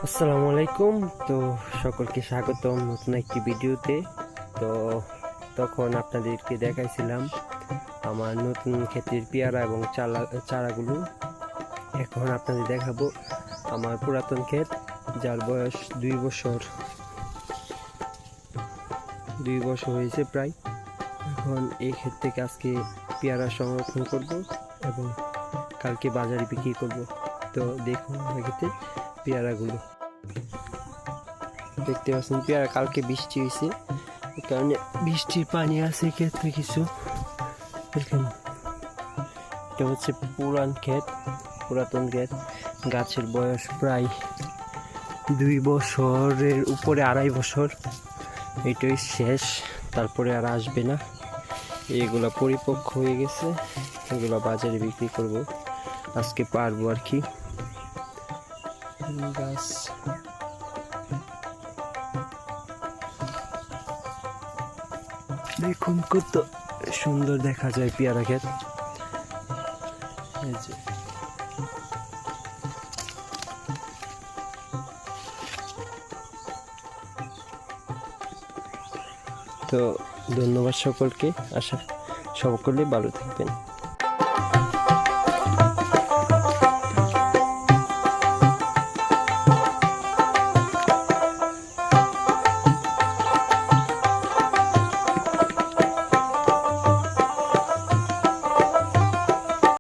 আসসালামু আলাইকুম। তো সকলকে স্বাগতম নতুন একটি ভিডিওতে। তো তখন আপনাদেরকে দেখাইছিলাম আমার নতুন ক্ষেতের পেয়ারা এবং চারাগুলো। এখন আপনাদের দেখাবো আমার পুরাতন ক্ষেত, যার বয়স 2 বছর হয়েছে প্রায়। এখন এই ক্ষেত থেকে আজকে পেয়ারা সংরক্ষণ করব এবং কালকে বাজারে বিক্রি করব। তো দেখুন ক্ষেতে পেয়ারাগুলো দেখতে পাচ্ছেন। পেয়ারা কালকে বৃষ্টি হয়েছে, এই কারণে বৃষ্টির পানি আছে ক্ষেত্রে কিছু। দেখেন, এটা হচ্ছে পুরাতন ক্ষেত। গাছের বয়স প্রায় 2 বছরের উপরে, 2.5 বছর। এটাই শেষ, তারপরে আর আসবে না। এগুলা পরিপক্ক হয়ে গেছে, এগুলা বাজারে বিক্রি করব আজকে, পারবো আর কি। গাছ দেখুন কত সুন্দর দেখা যায় পেয়ারা ক্ষেত। এই যে তো ধন্যবাদ সকলকে, সকলে ভালো থাকবেন।